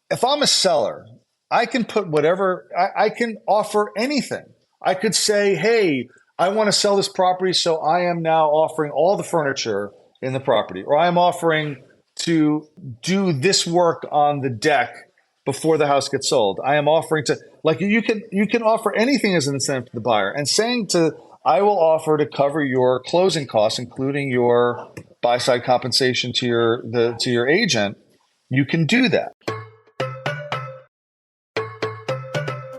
if I'm a seller, I can put whatever, I can offer anything. I could say, hey, I want to sell this property, so I am now offering all the furniture in the property, or I am offering to do this work on the deck before the house gets sold. I am offering to, like, you can offer anything as an incentive to the buyer, and saying to, I will offer to cover your closing costs, including your buy side compensation to your agent. You can do that.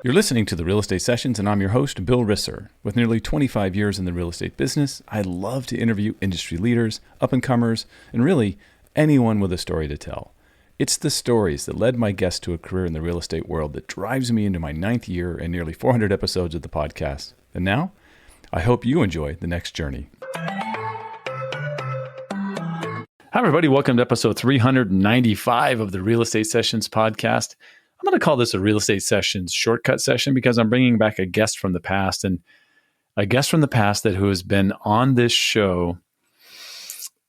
You're listening to the Real Estate Sessions, and I'm your host, Bill Risser. With nearly 25 years in the real estate business, I love to interview industry leaders, up-and-comers, and really anyone with a story to tell. It's the stories that led my guests to a career in the real estate world that drives me into my 9th year and nearly 400 episodes of the podcast. And now, I hope you enjoy the next journey. Hi, everybody. Welcome to episode 395 of the Real Estate Sessions podcast. I'm going to call this a Real Estate Sessions shortcut session because I'm bringing back a guest from the past, and a guest from the past who has been on this show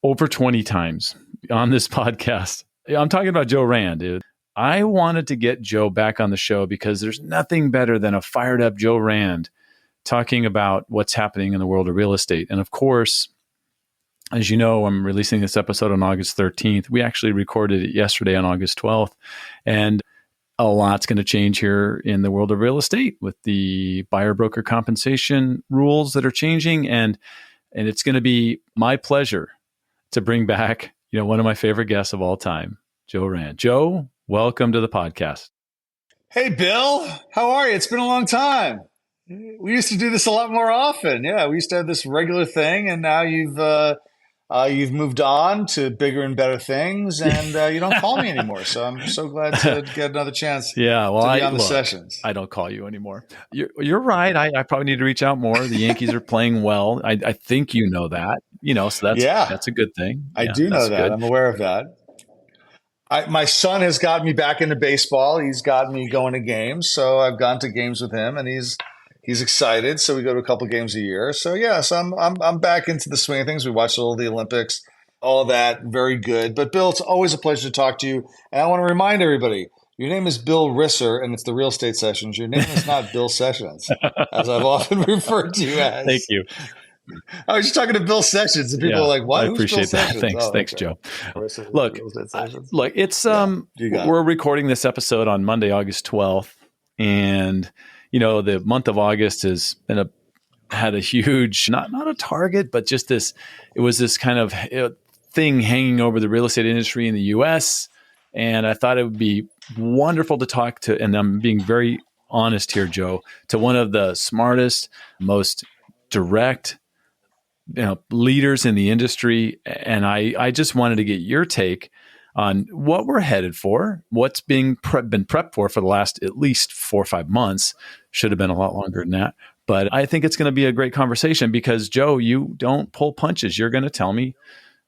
over 20 times on this podcast. I'm talking about Joe Rand. I wanted to get Joe back on the show because there's nothing better than a fired up Joe Rand talking about what's happening in the world of real estate. And of course, as you know, I'm releasing this episode on August 13th. We actually recorded it yesterday on August 12th. And a lot's going to change here in the world of real estate with the buyer broker compensation rules that are changing. And it's going to be my pleasure to bring back, one of my favorite guests of all time, Joe Rand. Joe, welcome to the podcast. Hey, Bill, how are you? It's been a long time. We used to do this a lot more often. Yeah, we used to have this regular thing, and now you've moved on to bigger and better things, and you don't call me anymore. So I'm so glad to get another chance. Yeah, well, to be on the sessions. I don't call you anymore. You're right. I probably need to reach out more. The Yankees are playing well. I think you know that. So that's a good thing. I do know that. Good. I'm aware of that. My son has got me back into baseball. He's got me going to games, so I've gone to games with him, and he's excited. So we go to a couple of games a year. So so I'm back into the swing of things. We watched all the Olympics, all that. Very good. But Bill, it's always a pleasure to talk to you. And I want to remind everybody, your name is Bill Risser, and it's the Real Estate Sessions. Your name is not Bill Sessions, as I've often referred to you as. Thank you. I was just talking to Bill Sessions, and people are like, "What?" I appreciate that. Thanks, Joe. Look, it's we're recording this episode on Monday, August 12th, and the month of August has been had a huge, not a target, but just this. It was this kind of thing hanging over the real estate industry in the U.S., and I thought it would be wonderful to talk to. And I'm being very honest here, Joe, to one of the smartest, most direct leaders in the industry. And I just wanted to get your take on what we're headed for, what's been prepped for the last at least 4 or 5 months. Should have been a lot longer than that. But I think it's going to be a great conversation because, Joe, you don't pull punches. You're going to tell me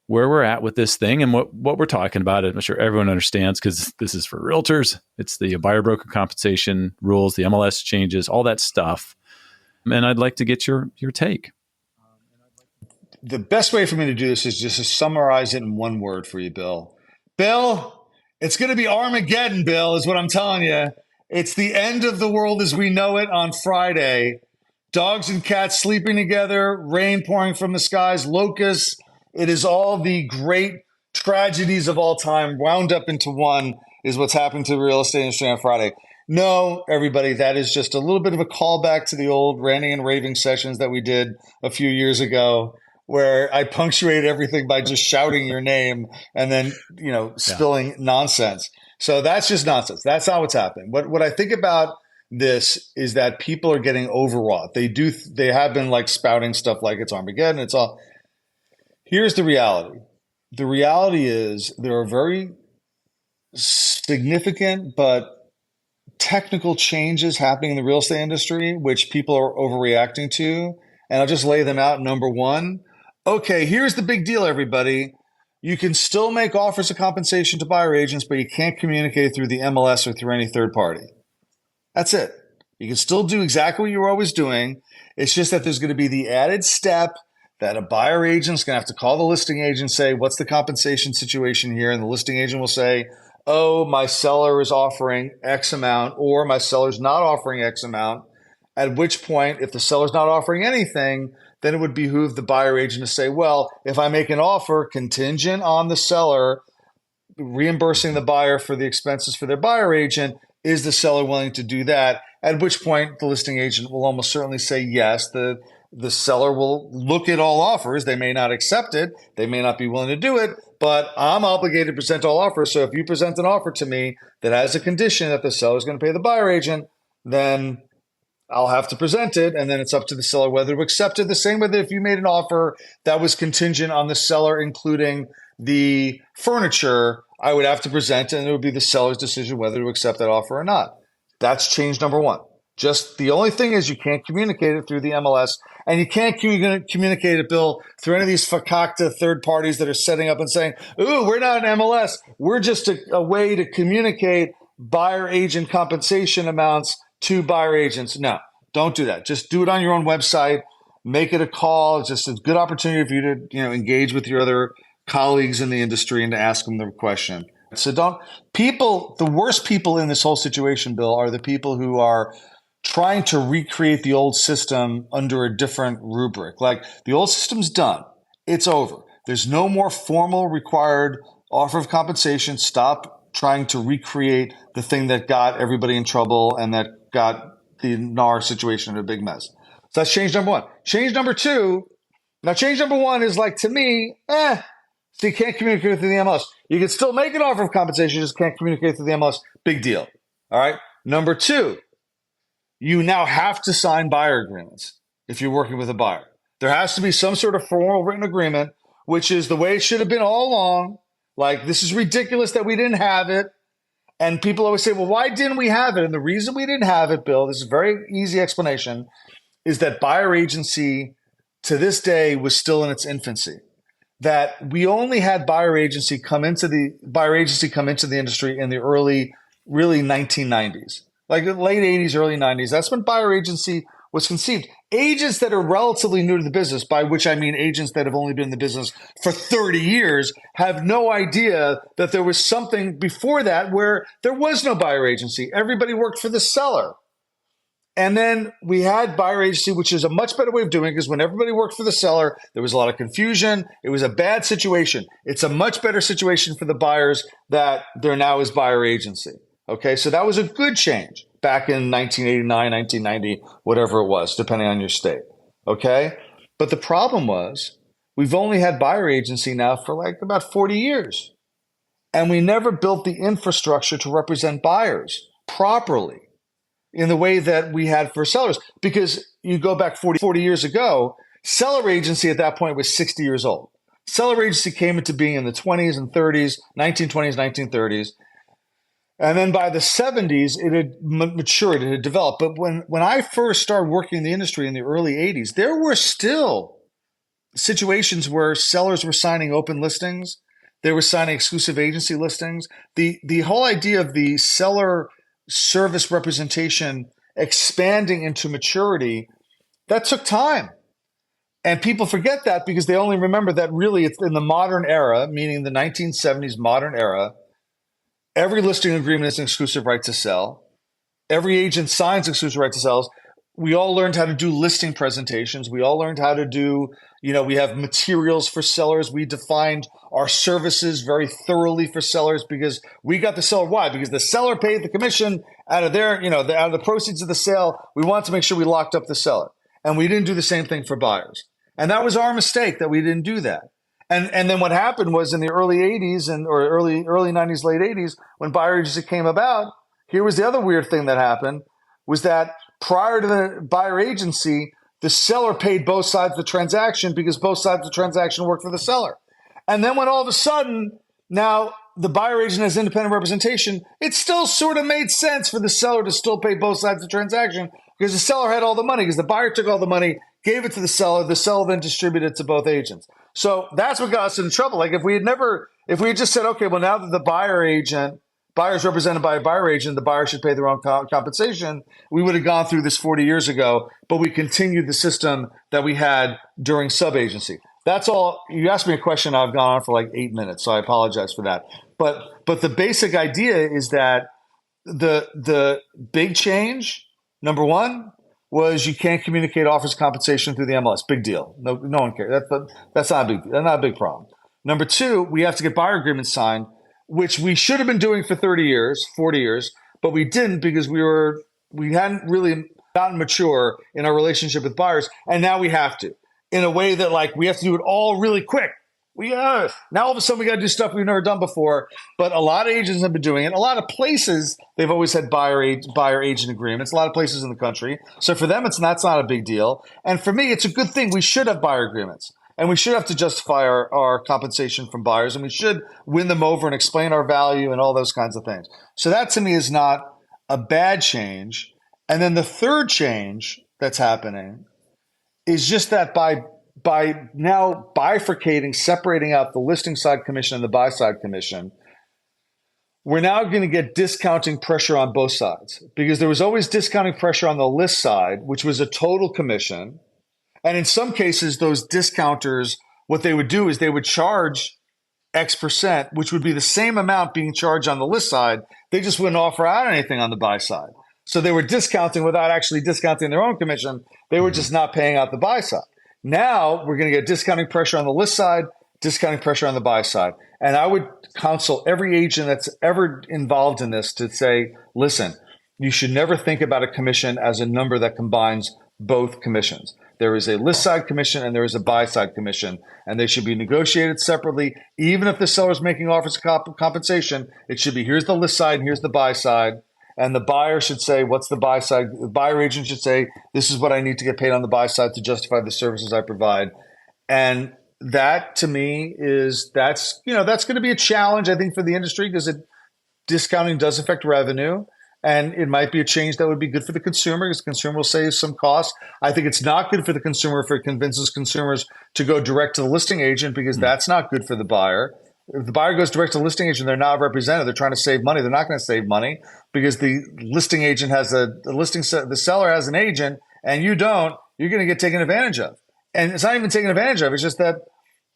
where we're at with this thing and what we're talking about. I'm sure everyone understands because this is for realtors. It's the buyer broker compensation rules, the MLS changes, all that stuff. And I'd like to get your take. The best way for me to do this is just to summarize it in one word for you, Bill. Bill, it's going to be Armageddon, Bill, is what I'm telling you. It's the end of the world as we know it on Friday. Dogs and cats sleeping together, rain pouring from the skies, locusts. It is all the great tragedies of all time wound up into one is what's happening to the real estate industry on Friday. No, everybody, that is just a little bit of a callback to the old ranting and raving sessions that we did a few years ago, where I punctuated everything by just shouting your name and then, spilling nonsense. So that's just nonsense. That's not what's happening. What I think about this is that people are getting overwrought. They have been like spouting stuff like it's Armageddon. It's all. Here's the reality. The reality is there are very significant but technical changes happening in the real estate industry, which people are overreacting to. And I'll just lay them out. Number one, okay, here's the big deal, everybody. You can still make offers of compensation to buyer agents, but you can't communicate through the MLS or through any third party. That's it. You can still do exactly what you were always doing. It's just that there's going to be the added step that a buyer agent's going to have to call the listing agent and say, what's the compensation situation here? And the listing agent will say, oh, my seller is offering X amount, or my seller's not offering X amount, at which point, if the seller's not offering anything, then it would behoove the buyer agent to say, well, if I make an offer contingent on the seller reimbursing the buyer for the expenses for their buyer agent, is the seller willing to do that? At which point, the listing agent will almost certainly say yes. The seller will look at all offers. They may not accept it. They may not be willing to do it, but I'm obligated to present all offers. So if you present an offer to me that has a condition that the seller is going to pay the buyer agent, then I'll have to present it, and then it's up to the seller whether to accept it. The same way that if you made an offer that was contingent on the seller including the furniture, I would have to present it, and it would be the seller's decision whether to accept that offer or not. That's change number one. Just the only thing is you can't communicate it through the MLS, and you can't communicate it, Bill, through any of these fakakta third parties that are setting up and saying, ooh, we're not an MLS. We're just a way to communicate buyer agent compensation amounts to buyer agents. No, don't do that. Just do it on your own website. Make it a call. It's just a good opportunity for you to engage with your other colleagues in the industry and to ask them the question. So the worst people in this whole situation, Bill, are the people who are trying to recreate the old system under a different rubric. Like, the old system's done. It's over. There's no more formal required offer of compensation. Stop trying to recreate the thing that got everybody in trouble and that got the NAR situation in a big mess. So that's change number one. Change number two. Now, change number one is like, to me, so you can't communicate through the MLS. You can still make an offer of compensation, you just can't communicate through the MLS. Big deal. All right. Number two, you now have to sign buyer agreements if you're working with a buyer. There has to be some sort of formal written agreement, which is the way it should have been all along. Like, this is ridiculous that we didn't have it. And people always say, well, why didn't we have it? And the reason we didn't have it, Bill, this is a very easy explanation, is that buyer agency to this day was still in its infancy. That we only had buyer agency come into the industry in the early, really 1990s, like the late 80s, early 90s. That's when buyer agency was conceived. Agents that are relatively new to the business, by which I mean agents that have only been in the business for 30 years, have no idea that there was something before that where there was no buyer agency. Everybody worked for the seller. And then we had buyer agency, which is a much better way of doing it, because when everybody worked for the seller, there was a lot of confusion. It was a bad situation. It's a much better situation for the buyers that there now is buyer agency. Okay, so that was a good change back in 1989, 1990, whatever it was, depending on your state. Okay, but the problem was we've only had buyer agency now for like about 40 years. And we never built the infrastructure to represent buyers properly in the way that we had for sellers. Because you go back 40 years ago, seller agency at that point was 60 years old. Seller agency came into being in the 20s and 30s, 1920s, 1930s. And then by the 70s, it had matured, it had developed. But when I first started working in the industry in the early 80s, there were still situations where sellers were signing open listings. They were signing exclusive agency listings. The whole idea of the seller service representation expanding into maturity, that took time. And people forget that because they only remember that really it's in the modern era, meaning the 1970s modern era. Every listing agreement is an exclusive right to sell. Every agent signs exclusive right to sell. We all learned how to do listing presentations. We all learned how to do, we have materials for sellers. We defined our services very thoroughly for sellers because we got the seller. Why? Because the seller paid the commission out of their, out of the proceeds of the sale. We wanted to make sure we locked up the seller. And we didn't do the same thing for buyers. And that was our mistake that we didn't do that. And then what happened was in the early 80s or early 90s, late 80s, when buyer agency came about, here was the other weird thing that happened, was that prior to the buyer agency, the seller paid both sides of the transaction because both sides of the transaction worked for the seller. And then when all of a sudden, now the buyer agent has independent representation, it still sort of made sense for the seller to still pay both sides of the transaction because the seller had all the money, because the buyer took all the money, gave it to the seller then distributed it to both agents. So that's what got us into trouble. Like if we had just said, okay, well, now that the buyer is represented by a buyer agent, the buyer should pay their own compensation, we would have gone through this 40 years ago, but we continued the system that we had during sub-agency. That's all. You asked me a question, I've gone on for like 8 minutes, so I apologize for that. But the basic idea is that the big change, number one, was you can't communicate offers of compensation through the MLS. Big deal. No one cares. That's not a big problem. Number two, we have to get buyer agreements signed, which we should have been doing for 30 years, 40 years, but we didn't because we hadn't really gotten mature in our relationship with buyers, and now we have to, in a way that like we have to do it all really quick. Now all of a sudden we got to do stuff we've never done before, but a lot of agents have been doing it. A lot of places, they've always had buyer agent agreements, a lot of places in the country. So for them, that's not a big deal. And for me, it's a good thing. We should have buyer agreements, and we should have to justify our compensation from buyers, and we should win them over and explain our value and all those kinds of things. So that to me is not a bad change. And then the third change that's happening is just that by now bifurcating, separating out the listing side commission and the buy side commission, we're now going to get discounting pressure on both sides, because there was always discounting pressure on the list side, which was a total commission. And in some cases, those discounters, what they would do is they would charge X percent, which would be the same amount being charged on the list side. They just wouldn't offer out anything on the buy side. So they were discounting without actually discounting their own commission. They were just not paying out the buy side. Now we're going to get discounting pressure on the list side, discounting pressure on the buy side. And I would counsel every agent that's ever involved in this to say, listen, you should never think about a commission as a number that combines both commissions. There is a list side commission and there is a buy side commission, and they should be negotiated separately. Even if the seller is making offers of compensation, it should be, here's the list side and here's the buy side. And the buyer should say, what's the buy side? The buyer agent should say, this is what I need to get paid on the buy side to justify the services I provide. And that to me that's going to be a challenge, I think, for the industry, because discounting does affect revenue. And it might be a change that would be good for the consumer, because the consumer will save some costs. I think it's not good for the consumer if it convinces consumers to go direct to the listing agent, because that's not good for the buyer. If the buyer goes direct to the listing agent, they're not represented. They're trying to save money. They're not going to save money because the listing agent has the seller has an agent and you don't. You're going to get taken advantage of. And it's not even taken advantage of. It's just that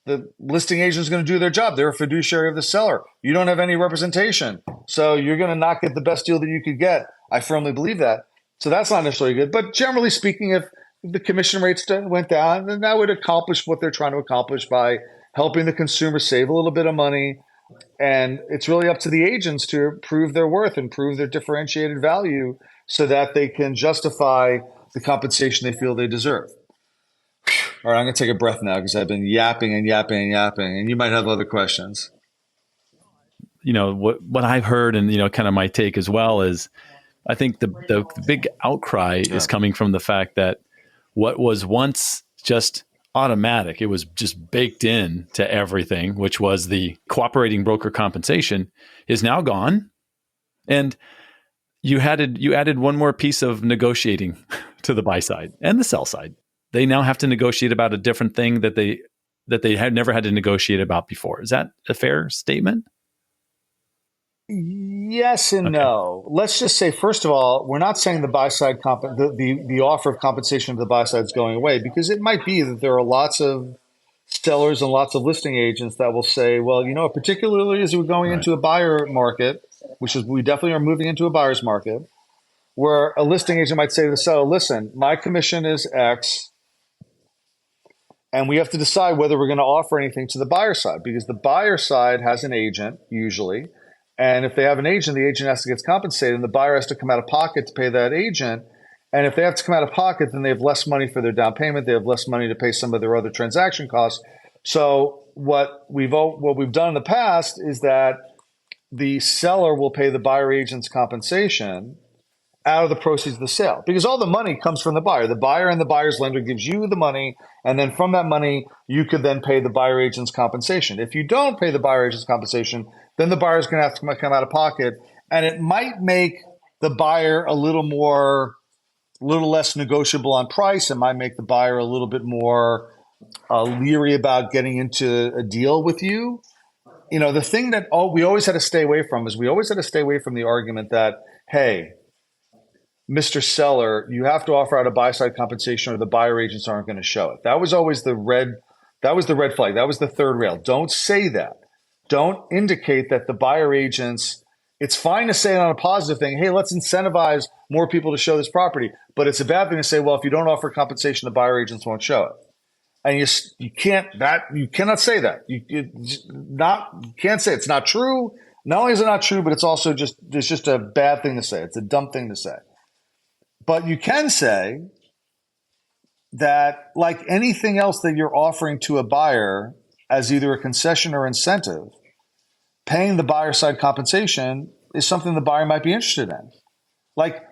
the listing agent is going to do their job. They're a fiduciary of the seller. You don't have any representation. So you're going to not get the best deal that you could get. I firmly believe that. So that's not necessarily good. But generally speaking, if the commission rates went down, then that would accomplish what they're trying to accomplish by helping the consumer save a little bit of money. And it's really up to the agents to prove their worth and prove their differentiated value so that they can justify the compensation they feel they deserve. All right, I'm going to take a breath now because I've been yapping, and you might have other questions. What I've heard, and kind of my take as well, is I think the big outcry is coming from the fact that what was once just automatic, it was just baked in to everything, which was the cooperating broker compensation, is now gone. And you added one more piece of negotiating to the buy side and the sell side. They now have to negotiate about a different thing that they had never had to negotiate about before. Is that a fair statement? Yes and no. Let's just say, first of all, we're not saying the buy side the offer of compensation to the buy side is going away, because it might be that there are lots of sellers and lots of listing agents that will say, well, particularly as we're going into a buyer market, we definitely are moving into a buyer's market, where a listing agent might say to the seller, listen, my commission is X, and we have to decide whether we're going to offer anything to the buyer side, because the buyer side has an agent usually. And if they have an agent, the agent has to get compensated, and the buyer has to come out of pocket to pay that agent. And if they have to come out of pocket, then they have less money for their down payment. They have less money to pay some of their other transaction costs. So what we've done in the past is that the seller will pay the buyer agent's compensation out of the proceeds of the sale, because all the money comes from the buyer. The buyer and the buyer's lender gives you the money, and then from that money, you could then pay the buyer agent's compensation. If you don't pay the buyer agent's compensation, then the buyer's going to have to come out of pocket, and it might make the buyer a little less negotiable on price. It might make the buyer a little bit more leery about getting into a deal with you. The thing that we always had to stay away from is the argument that, hey, Mr. Seller, you have to offer out a buy side compensation or the buyer agents aren't going to show it. That was always the red flag. That was the third rail. Don't say that. don't indicate that the buyer agents, it's fine to say it on a positive thing, hey, let's incentivize more people to show this property. But it's a bad thing to say, well, if you don't offer compensation, the buyer agents won't show it. And you cannot say that. You can't say it's not true. Not only is it not true, but it's just a bad thing to say. It's a dumb thing to say. But you can say that, like anything else that you're offering to a buyer as either a concession or incentive, paying the buyer side compensation is something the buyer might be interested in. Like,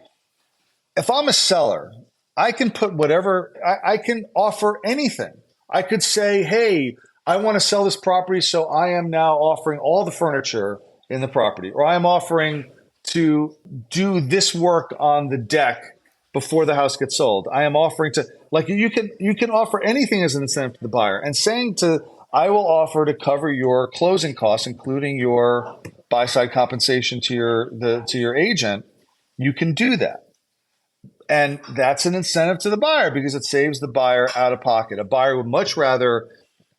if I'm a seller, I can put whatever, I can offer anything. I could say, hey, I want to sell this property, so I am now offering all the furniture in the property, or I'm offering to do this work on the deck before the house gets sold. I am offering to, like, you can offer anything as an incentive to the buyer, and saying I will offer to cover your closing costs, including your buy side compensation to your agent. You can do that. And that's an incentive to the buyer because it saves the buyer out of pocket. A buyer would much rather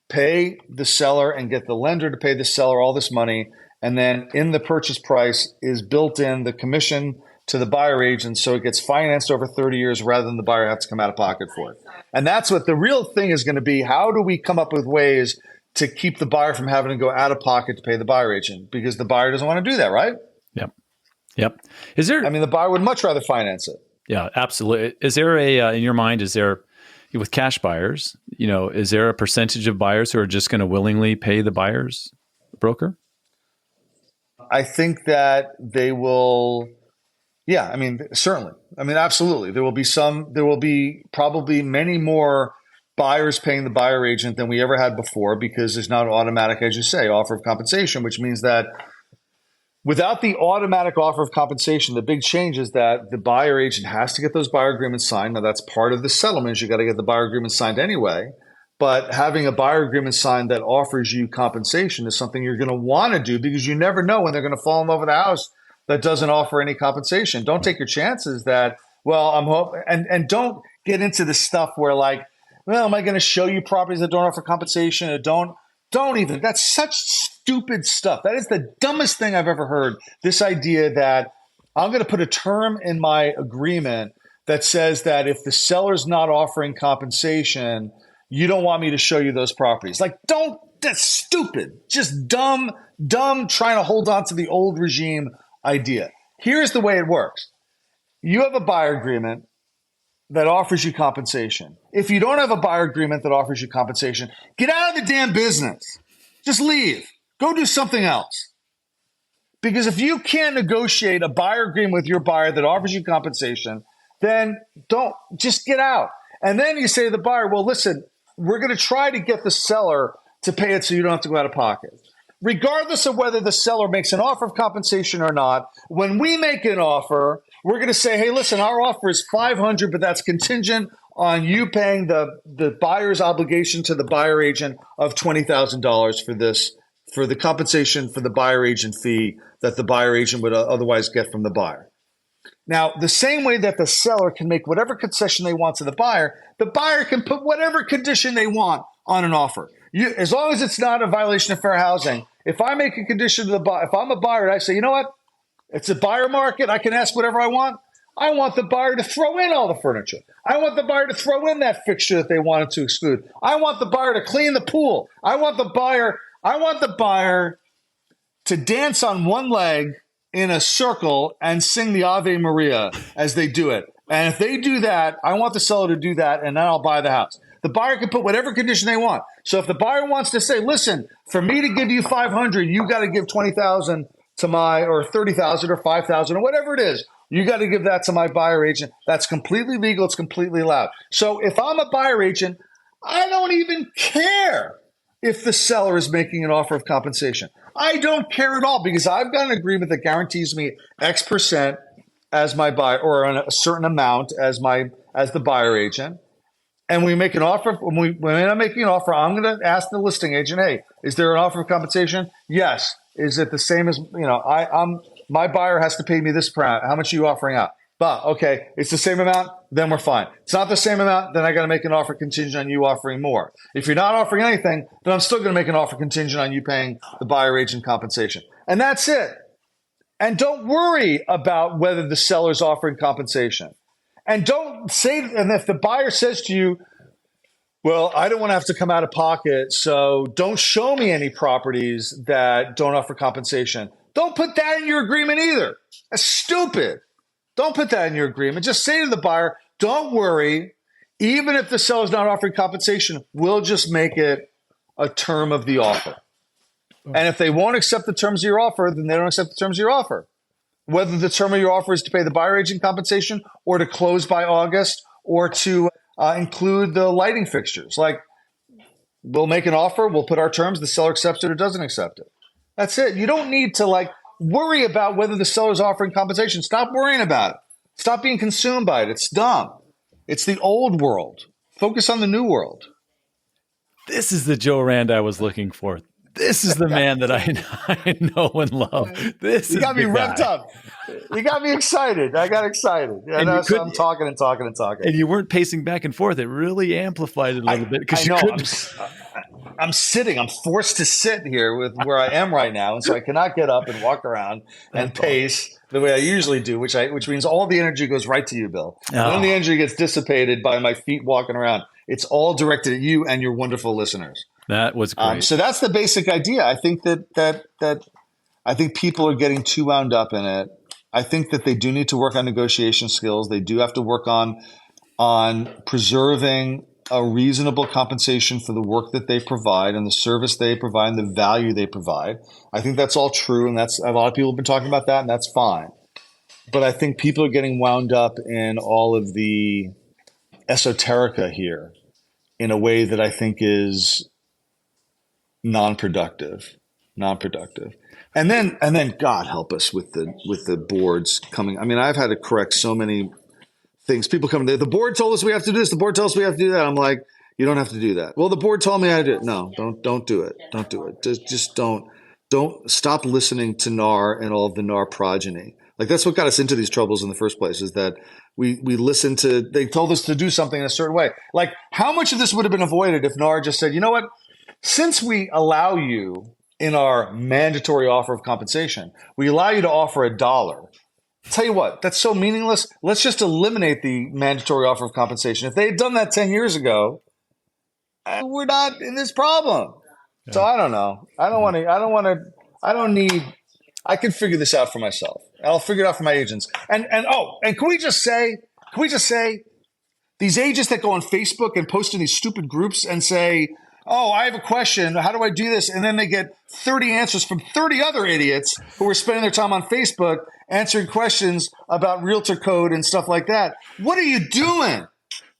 pay the seller and get the lender to pay the seller all this money, and then in the purchase price is built in the commission to the buyer agent, so it gets financed over 30 years rather than the buyer have to come out of pocket for it. And that's what the real thing is going to be. How do we come up with ways to keep the buyer from having to go out of pocket to pay the buyer agent? Because the buyer doesn't want to do that, right? Yep. The buyer would much rather finance it. Yeah, absolutely. Is there in your mind, with cash buyers, is there a percentage of buyers who are just going to willingly pay the buyer's broker? I think that they will. Yeah, certainly. Absolutely. There will be probably many more buyers paying the buyer agent than we ever had before, because there's not an automatic, as you say, offer of compensation, which means that without the automatic offer of compensation, the big change is that the buyer agent has to get those buyer agreements signed. Now, that's part of the settlement. You got to get the buyer agreement signed anyway. But having a buyer agreement signed that offers you compensation is something you're going to want to do, because you never know when they're going to fall in love with a house that doesn't offer any compensation. Don't take your chances that, and don't get into the stuff where, like, well, am I going to show you properties that don't offer compensation? Or don't even. That's such stupid stuff. That is the dumbest thing I've ever heard. This idea that I'm going to put a term in my agreement that says that if the seller's not offering compensation, you don't want me to show you those properties. Like, that's stupid. Just dumb, trying to hold on to the old regime idea. Here's the way it works. You have a buyer agreement that offers you compensation. If you don't have a buyer agreement that offers you compensation, get out of the damn business. Just leave. Go do something else. Because if you can't negotiate a buyer agreement with your buyer that offers you compensation, then just get out. And then you say to the buyer, well, listen, we're going to try to get the seller to pay it so you don't have to go out of pocket. Regardless of whether the seller makes an offer of compensation or not, when we make an offer, we're going to say, hey, listen, our offer is $500, but that's contingent on you paying the buyer's obligation to the buyer agent of $20,000 for the compensation for the buyer agent fee that the buyer agent would otherwise get from the buyer. Now, the same way that the seller can make whatever concession they want to the buyer can put whatever condition they want on an offer. As long as it's not a violation of fair housing. If I make a condition to the buyer, if I'm a buyer and I say, you know what, it's a buyer market, I can ask whatever I want. I want the buyer to throw in all the furniture. I want the buyer to throw in that fixture that they wanted to exclude. I want the buyer to clean the pool. I want the buyer to dance on one leg in a circle and sing the Ave Maria as they do it. And if they do that, I want the seller to do that, and then I'll buy the house. The buyer can put whatever condition they want. So if the buyer wants to say, listen, for me to give you $500, you got to give $20,000 to or $30,000 or $5,000 or whatever it is. You got to give that to my buyer agent. That's completely legal. It's completely allowed. So if I'm a buyer agent, I don't even care if the seller is making an offer of compensation. I don't care at all, because I've got an agreement that guarantees me X percent as my buyer, or a certain amount as the buyer agent. And we make an offer. When I'm making an offer, I'm going to ask the listing agent, hey, is there an offer of compensation? Yes. Is it the same as, my buyer has to pay me this per hour. How much are you offering out? Okay, it's the same amount, then we're fine. It's not the same amount, then I got to make an offer contingent on you offering more. If you're not offering anything, then I'm still going to make an offer contingent on you paying the buyer agent compensation. And that's it. And don't worry about whether the seller's offering compensation. And don't say, and if the buyer says to you, well, I don't want to have to come out of pocket, so don't show me any properties that don't offer compensation. Don't put that in your agreement either. That's stupid. Don't put that in your agreement. Just say to the buyer, don't worry, even if the seller's not offering compensation, we'll just make it a term of the offer. And if they won't accept the terms of your offer, then they don't accept the terms of your offer. Whether the term of your offer is to pay the buyer agent compensation or to close by August or to include the lighting fixtures. Like, we'll make an offer, we'll put our terms, the seller accepts it or doesn't accept it. That's it. You don't need to worry about whether the seller's offering compensation. Stop worrying about it. Stop being consumed by it. It's dumb. It's the old world. Focus on the new world. This is the Joe Rand I was looking for. This is the man that I know and love. You got me revved up. You got me excited. I got excited. So I'm talking and talking and talking. And you weren't pacing back and forth. It really amplified it a little bit. I know. I'm sitting. I'm forced to sit here with where I am right now. And so I cannot get up and walk around and pace the way I usually do, which means all the energy goes right to you, Bill. Oh. And then the energy gets dissipated by my feet walking around. It's all directed at you and your wonderful listeners. That was great. So that's the basic idea. I think that I think people are getting too wound up in it. I think that they do need to work on negotiation skills. They do have to work on preserving a reasonable compensation for the work that they provide and the service they provide and the value they provide. I think that's all true, and that's a lot of people have been talking about that, and that's fine. But I think people are getting wound up in all of the esoterica here in a way that I think is non-productive. And then God help us with the boards coming. I mean, I've had to correct so many things. People come to the board told us we have to do this. The board tells us we have to do that. I'm like, you don't have to do that. Well, the board told me how to do it. No, don't do it. Don't do it. Just don't stop listening to NAR and all of the NAR progeny. Like, that's what got us into these troubles in the first place, is that we listened to, they told us to do something in a certain way. Like, how much of this would have been avoided if NAR just said, you know what? Since we allow you in our mandatory offer of compensation, we allow you to offer $1. Tell you what, that's so meaningless. Let's just eliminate the mandatory offer of compensation. If they had done that 10 years ago, we're not in this problem. Yeah. So I don't know. I can figure this out for myself. I'll figure it out for my agents. And can we just say these agents that go on Facebook and post in these stupid groups and say, oh, I have a question. How do I do this? And then they get 30 answers from 30 other idiots who are spending their time on Facebook answering questions about realtor code and stuff like that. What are you doing?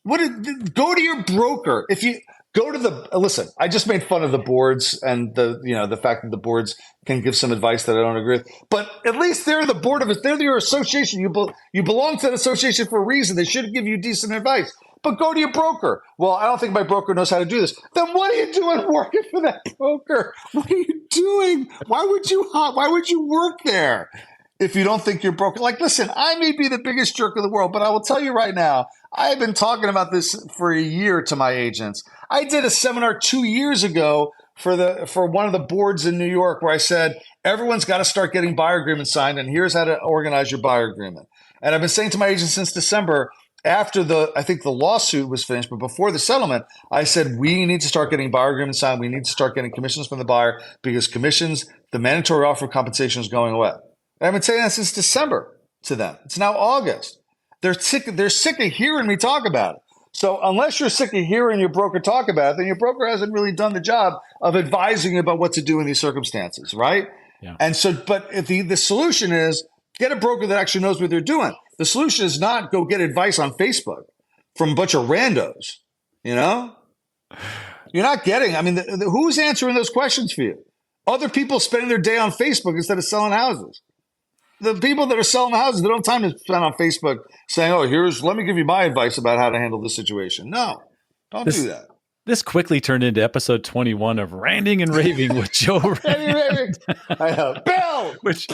Go to your broker. If you go to listen, I just made fun of the boards and the fact that the boards can give some advice that I don't agree with. But at least they're the board of it. They're your association. You belong to that association for a reason. They should give you decent advice. But go to your broker. Well, I don't think my broker knows how to do this. Then what are you doing working for that broker? What are you doing? Why would you work there if you don't think you're broker? Like, listen, I may be the biggest jerk in the world, but I will tell you right now, I've been talking about this for a year to my agents. I did a seminar 2 years ago for one of the boards in New York where I said, everyone's got to start getting buyer agreements signed, and here's how to organize your buyer agreement. And I've been saying to my agents since December, after I think the lawsuit was finished, but before the settlement, I said, we need to start getting buyer agreements signed. We need to start getting commissions from the buyer, because commissions, the mandatory offer of compensation, is going away. And I've been saying that since December to them. It's now August. They're sick of hearing me talk about it. So unless you're sick of hearing your broker talk about it, then your broker hasn't really done the job of advising you about what to do in these circumstances, right? Yeah. And so, but if the solution is get a broker that actually knows what they're doing. The solution is not go get advice on Facebook from a bunch of randos, you know? You're not getting, I mean, who's answering those questions for you? Other people spending their day on Facebook instead of selling houses. The people that are selling houses, they don't have time to spend on Facebook saying, oh, let me give you my advice about how to handle this situation. No, don't do that. This quickly turned into episode 21 of Ranting and Raving with Joe. I know. Bill! Which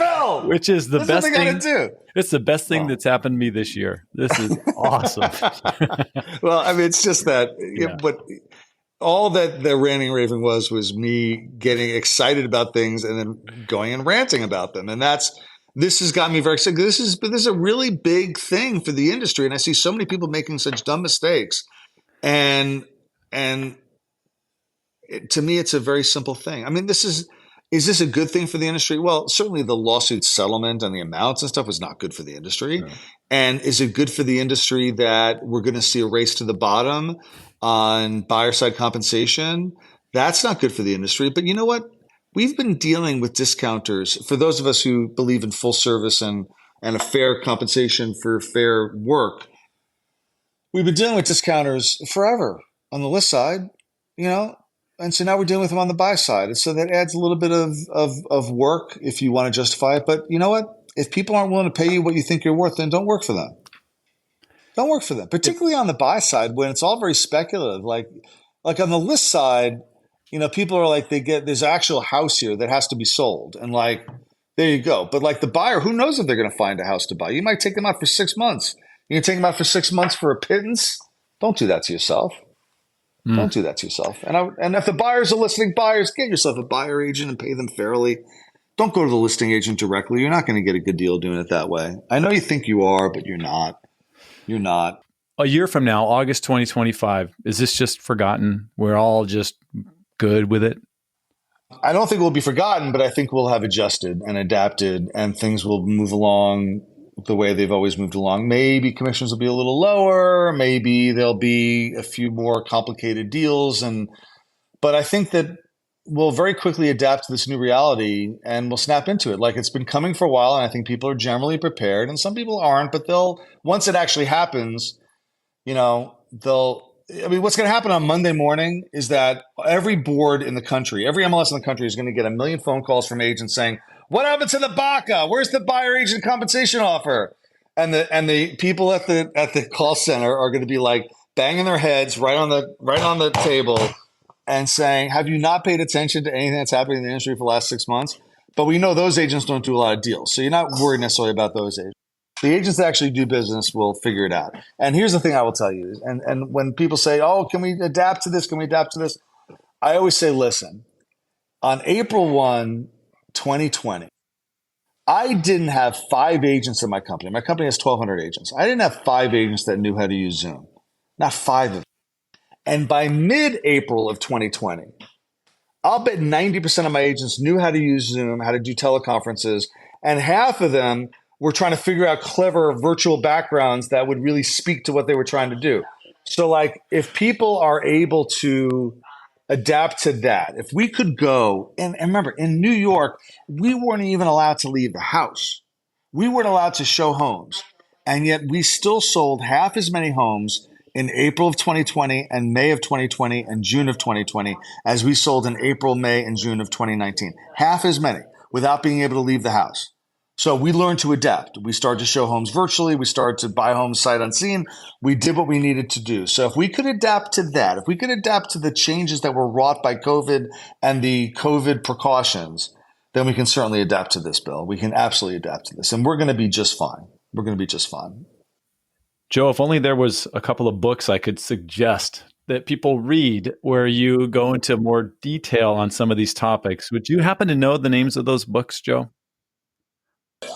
is the best thing. Do. It's the best thing that's happened to me this year. This is awesome. Well, I mean, it's just that, but all that the ranting and raving was me getting excited about things and then going and ranting about them. And this has got me very excited. This is a really big thing for the industry. And I see so many people making such dumb mistakes. And to me, it's a very simple thing. I mean, is this a good thing for the industry? Well, certainly the lawsuit settlement and the amounts and stuff was not good for the industry. Right. And is it good for the industry that we're going to see a race to the bottom on buyer side compensation? That's not good for the industry. But you know what? We've been dealing with discounters. For those of us who believe in full service and a fair compensation for fair work, we've been dealing with discounters forever on the list side, and so now we're dealing with them on the buy side. And so that adds a little bit of work if you want to justify it. But you know what? If people aren't willing to pay you what you think you're worth, then don't work for them. Don't work for them, particularly on the buy side when it's all very speculative. Like on the list side, people are like, there's an actual house here that has to be sold. And like, there you go. But like the buyer, who knows if they're going to find a house to buy? You might take them out for 6 months. You can take them out for 6 months for a pittance. Don't do that to yourself. Don't do that to yourself. And if the buyers are listening, buyers, get yourself a buyer agent and pay them fairly. Don't go to the listing agent directly. You're not going to get a good deal doing it that way. I know you think you are, but you're not. You're not. A year from now, August 2025, is this just forgotten? We're all just good with it? I don't think we'll be forgotten, but I think we'll have adjusted and adapted, and things will move along the way they've always moved along. Maybe commissions will be a little lower. Maybe there'll be a few more complicated deals. But I think that we'll very quickly adapt to this new reality and we'll snap into it. Like it's been coming for a while, and I think people are generally prepared, and some people aren't, but once it actually happens, what's going to happen on Monday morning is that every board in the country, every MLS in the country is going to get 1 million phone calls from agents saying, what happened to the BACA? Where's the buyer agent compensation offer? And the people at the call center are going to be like banging their heads right on the table and saying, have you not paid attention to anything that's happening in the industry for the last 6 months? But we know those agents don't do a lot of deals. So you're not worried necessarily about those agents. The agents that actually do business will figure it out. And here's the thing I will tell you. And when people say, oh, can we adapt to this? Can we adapt to this? I always say, listen, on April 1, 2020, I didn't have 5 agents in my company. My company has 1,200 agents. I didn't have 5 agents that knew how to use Zoom. Not 5 of them. And by mid-April of 2020, I'll bet 90% of my agents knew how to use Zoom, how to do teleconferences, and half of them were trying to figure out clever virtual backgrounds that would really speak to what they were trying to do. So like if people are able to adapt to that, if we could go, and remember, in New York, we weren't even allowed to leave the house. We weren't allowed to show homes. And yet we still sold half as many homes in April of 2020 and May of 2020 and June of 2020 as we sold in April, May, and June of 2019. Half as many without being able to leave the house. So we learned to adapt. We started to show homes virtually. We started to buy homes sight unseen. We did what we needed to do. So if we could adapt to that, if we could adapt to the changes that were wrought by COVID and the COVID precautions, then we can certainly adapt to this, Bill. We can absolutely adapt to this. And we're going to be just fine. We're going to be just fine. Joe, if only there was a couple of books I could suggest that people read where you go into more detail on some of these topics. Would you happen to know the names of those books, Joe?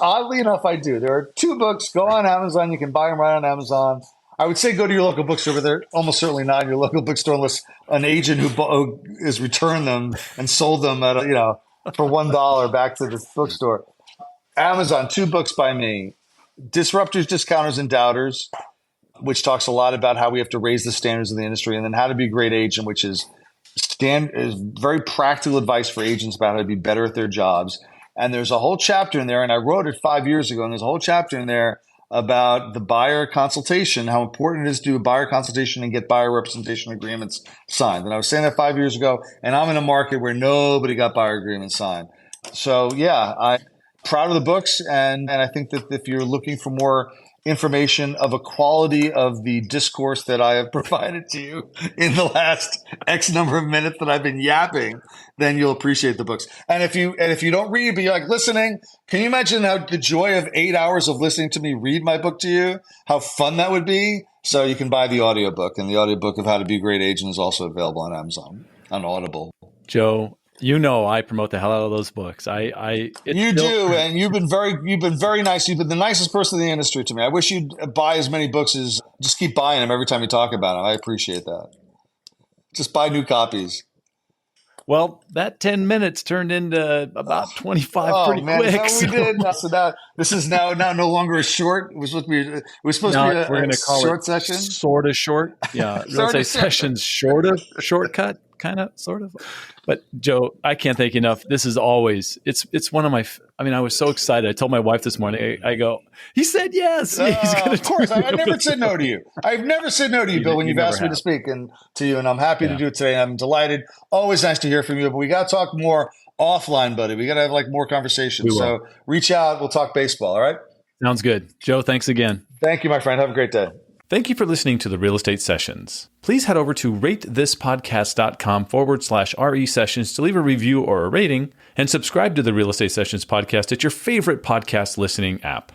Oddly enough, I do. There are 2 books. Go on Amazon. You can buy them right on Amazon. I would say go to your local bookstore, but they're almost certainly not in your local bookstore unless an agent who has returned them and sold them at for $1 back to the bookstore. Amazon, 2 books by me: Disruptors, Discounters, and Doubters, which talks a lot about how we have to raise the standards of the industry, and then How to Be a Great Agent, which is very practical advice for agents about how to be better at their jobs. And there's a whole chapter in there, and I wrote it 5 years ago, and there's a whole chapter in there about the buyer consultation, how important it is to do a buyer consultation and get buyer representation agreements signed. And I was saying that 5 years ago, and I'm in a market where nobody got buyer agreements signed. So yeah, proud of the books. And I think that if you're looking for more information of a quality of the discourse that I have provided to you in the last X number of minutes that I've been yapping, then you'll appreciate the books. And if you don't read, but you're like listening, can you imagine how the joy of 8 hours of listening to me read my book to you? How fun that would be. So you can buy the audiobook, and the audiobook of How to Be a Great Agent is also available on Amazon, on Audible. Joe, I promote the hell out of those books. Do, and you've been very nice. You've been the nicest person in the industry to me. I wish you'd buy as many books as, just keep buying them every time you talk about them. I appreciate that. Just buy new copies. Well, that 10 minutes turned into about 25 pretty quick. That's what we did. So now this is now no longer a short. It was supposed to be a short session. Sort of short. Yeah. Let's say sessions shortcut, kind of, sort of. But Joe, I can't thank you enough. This is always, it's one of my, I was so excited. I told my wife this morning, I go, he said yes. Of course. I never said no to you. I've never said no to you, Bill, when you've asked me to speak to you. And I'm happy to do it today. I'm delighted. Always nice to hear from you. But we got to talk more offline, buddy. We got to have more conversations. So reach out. We'll talk baseball. All right. Sounds good. Joe, thanks again. Thank you, my friend. Have a great day. Thank you for listening to the Real Estate Sessions. Please head over to ratethispodcast.com/RE sessions to leave a review or a rating, and subscribe to the Real Estate Sessions podcast at your favorite podcast listening app.